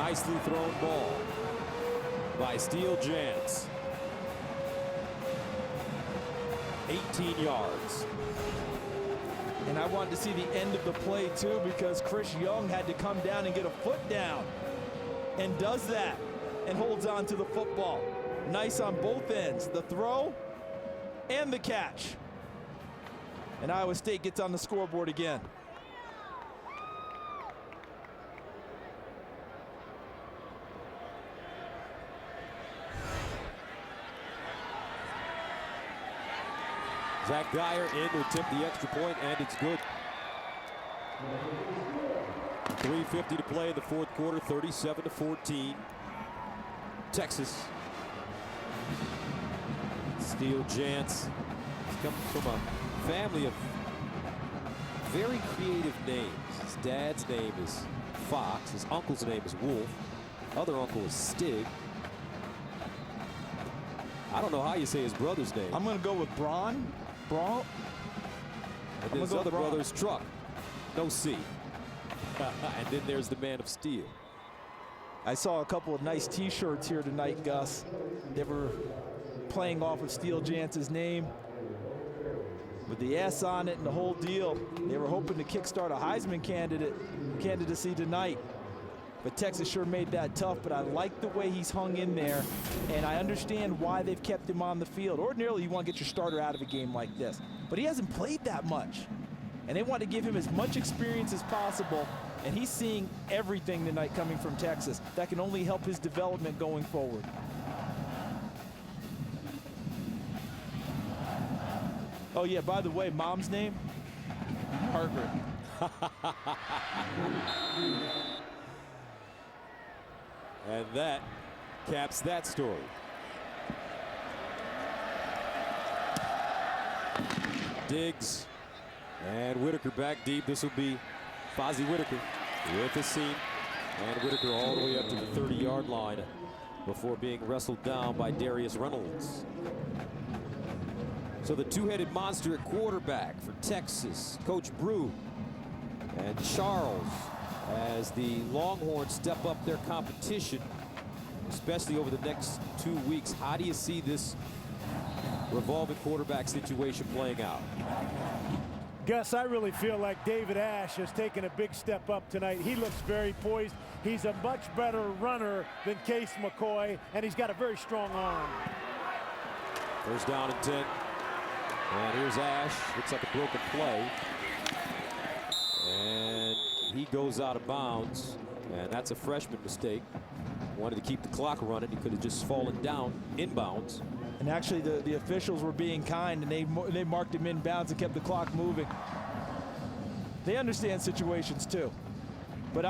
Nicely thrown ball by Steele Jantz. 18 yards. And I wanted to see the end of the play too, because Chris Young had to come down and get a foot down, and does that and holds on to the football. Nice on both ends, the throw and the catch. And Iowa State gets on the scoreboard again. Zach Dyer in to attempt the extra point, and it's good. 3:50 to play in the fourth quarter, 37-14. Texas. Steele Jantz comes from a family of very creative names. His dad's name is Fox. His uncle's name is Wolf. Other uncle is Stig. I don't know how you say his brother's name. I'm going to go with Braun. And then his other brother's Truck. No C. And then there's the Man of Steel. I saw a couple of nice T-shirts here tonight, Gus. They were playing off of Steele Jantz's name with the S on it and the whole deal. They were hoping to kickstart a Heisman candidacy tonight. But Texas sure made that tough, but I like the way he's hung in there, and I understand why they've kept him on the field. Ordinarily, you want to get your starter out of a game like this, but he hasn't played that much, and they want to give him as much experience as possible, and he's seeing everything tonight coming from Texas. That can only help his development going forward. Oh, yeah, by the way, mom's name? Margaret. And that caps that story. Diggs and Whitaker back deep. This will be Fozzie Whitaker with the seam. And Whitaker all the way up to the 30-yard line before being wrestled down by Darius Reynolds. So the two-headed monster at quarterback for Texas, Coach Brew and Charles, as the Longhorns step up their competition, especially over the next 2 weeks. How do you see this revolving quarterback situation playing out? Gus, I really feel like David Ash has taken a big step up tonight. He looks very poised. He's a much better runner than Case McCoy, and he's got a very strong arm. First down and 10. And here's Ash. Looks like a broken play. And he goes out of bounds, and that's a freshman mistake. Wanted to keep the clock running. He could have just fallen down inbounds. And actually, the officials were being kind, and they marked him inbounds and kept the clock moving. They understand situations too. But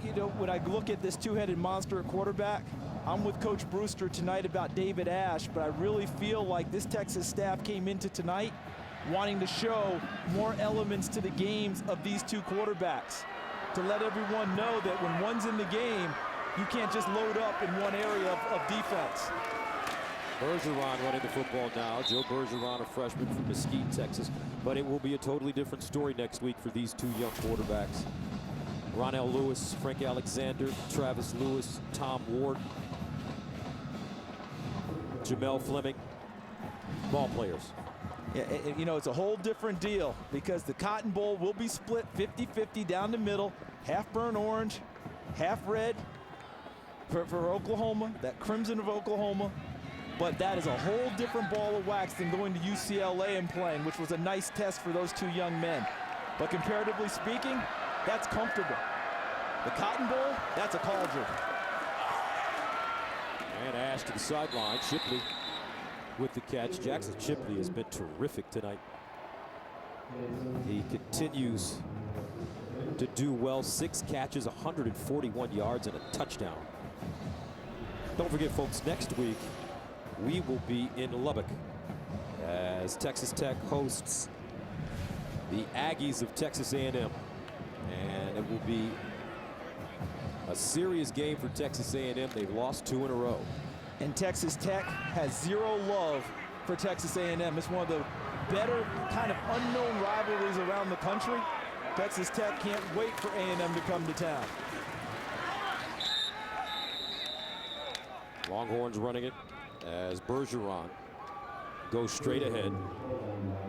you know, when I look at this two-headed monster at quarterback, I'm with Coach Brewster tonight about David Ash, but I really feel like this Texas staff came into tonight wanting to show more elements to the games of these two quarterbacks, to let everyone know that when one's in the game, you can't just load up in one area of defense. Bergeron running the football now. Joe Bergeron, a freshman from Mesquite, Texas. But it will be a totally different story next week for these two young quarterbacks. Ronell Lewis, Frank Alexander, Travis Lewis, Tom Ward, Jamel Fleming, ball players. Yeah, you know, it's a whole different deal because the Cotton Bowl will be split 50-50 down the middle, half burnt orange, half red for Oklahoma, that crimson of Oklahoma. But that is a whole different ball of wax than going to UCLA and playing, which was a nice test for those two young men. But comparatively speaking, that's comfortable. The Cotton Bowl, that's a cauldron. And Ash to the sideline. Shipley with the catch. Jackson Shipley has been terrific tonight. He continues to do well. 6 catches, 141 yards, and a touchdown. Don't forget, folks, next week we will be in Lubbock as Texas Tech hosts the Aggies of Texas A&M. And it will be a serious game for Texas A&M. They've lost 2 in a row. And Texas Tech has zero love for Texas A&M. It's one of the better kind of unknown rivalries around the country. Texas Tech can't wait for A&M to come to town. Longhorns running it as Bergeron goes straight ahead.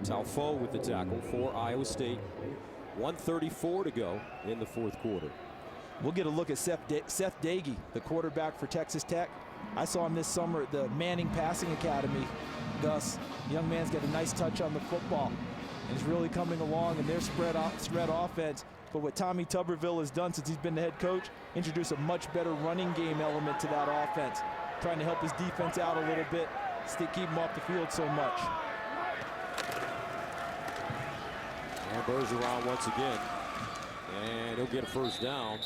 Talfo with the tackle for Iowa State. 1:34 to go in the fourth quarter. We'll get a look at Seth Dagey, the quarterback for Texas Tech. I saw him this summer at the Manning Passing Academy. Gus, the young man's got a nice touch on the football. And he's really coming along in their spread offense. But what Tommy Tuberville has done since he's been the head coach, introduce a much better running game element to that offense. Trying to help his defense out a little bit, keep him off the field so much. And Bergeron once again. And he'll get a first down.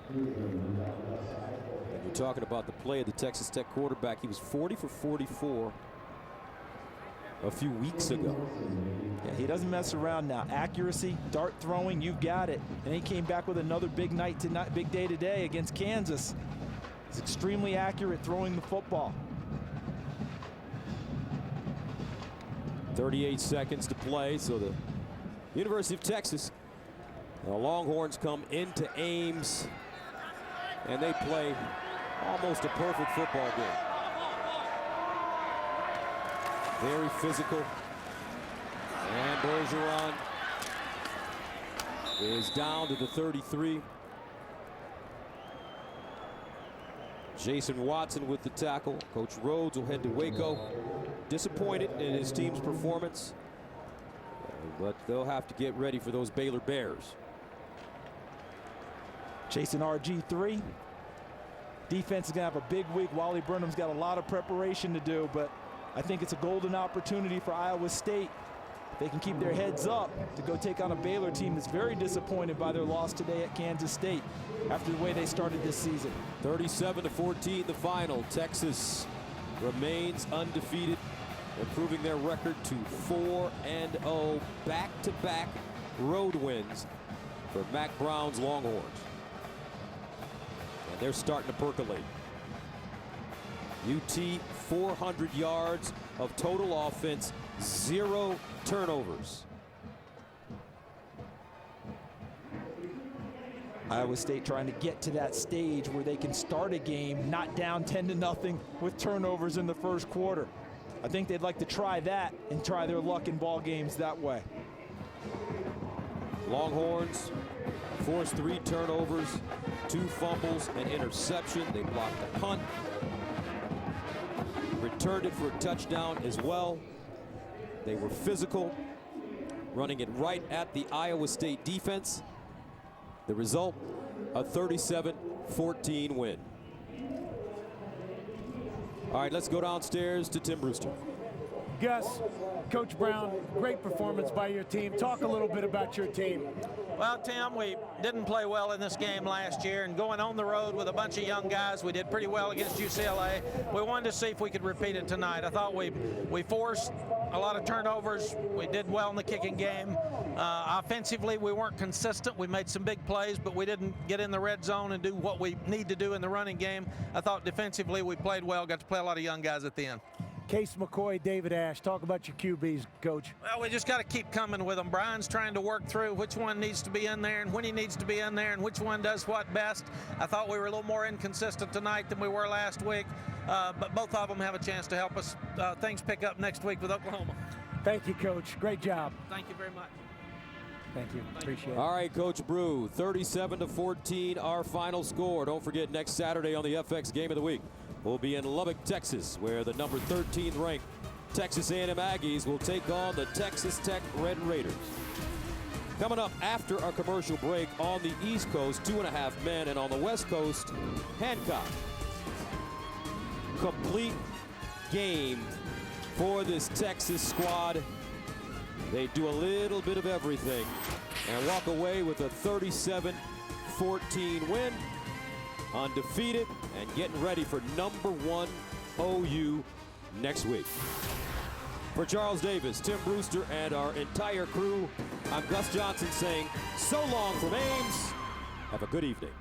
And you're talking about the play of the Texas Tech quarterback. He was 40 for 44 a few weeks ago. Yeah, he doesn't mess around now. Accuracy, dart throwing, you've got it. And he came back with another big day today against Kansas. He's extremely accurate throwing the football. 38 seconds to play, so the University of Texas, the Longhorns come into Ames, and they play almost a perfect football game. Very physical. And Bergeron is down to the 33. Jason Watson with the tackle. Coach Rhodes will head to Waco. Disappointed in his team's performance, but they'll have to get ready for those Baylor Bears. Chasing RG3. Defense is going to have a big week. Wally Burnham's got a lot of preparation to do, but I think it's a golden opportunity for Iowa State. They can keep their heads up to go take on a Baylor team that's very disappointed by their loss today at Kansas State after the way they started this season. 37-14 the final. Texas remains undefeated, improving their record to 4-0, back-to-back road wins for Mack Brown's Longhorns. And they're starting to percolate. UT 400 yards of total offense, 0 turnovers. Iowa State trying to get to that stage where they can start a game not down 10-0 with turnovers in the first quarter. I think they'd like to try that and try their luck in ball games that way. Longhorns forced 3 turnovers, 2 fumbles, an interception. They blocked a punt, returned it for a touchdown as well. They were physical, running it right at the Iowa State defense. The result, a 37-14 win. All right, let's go downstairs to Tim Brewster. Gus, Coach Brown, great performance by your team. Talk a little bit about your team. Well, Tim, we didn't play well in this game last year, and going on the road with a bunch of young guys, we did pretty well against UCLA. We wanted to see if we could repeat it tonight. I thought we forced a lot of turnovers. We did well in the kicking game. Offensively, we weren't consistent. We made some big plays, but we didn't get in the red zone and do what we need to do in the running game. I thought defensively we played well, got to play a lot of young guys at the end. Case McCoy, David Ash, talk about your QBs, Coach. Well, we just got to keep coming with them. Brian's trying to work through which one needs to be in there and when he needs to be in there and which one does what best. I thought we were a little more inconsistent tonight than we were last week, but both of them have a chance to help us. Things pick up next week with Oklahoma. Thank you, Coach. Great job. Thank you very much. Thank you. Appreciate it. All right, Coach Brew, 37-14 our final score. Don't forget, next Saturday on the FX Game of the Week, we'll be in Lubbock, Texas, where the number 13th ranked Texas A&M Aggies will take on the Texas Tech Red Raiders. Coming up after our commercial break on the East Coast, 2.5 men, and on the West Coast, Hancock. Complete game for this Texas squad. They do a little bit of everything and walk away with a 37-14 win. Undefeated and getting ready for #1 OU next week. For Charles Davis, Tim Brewster, and our entire crew, I'm Gus Johnson saying so long from Ames. Have a good evening.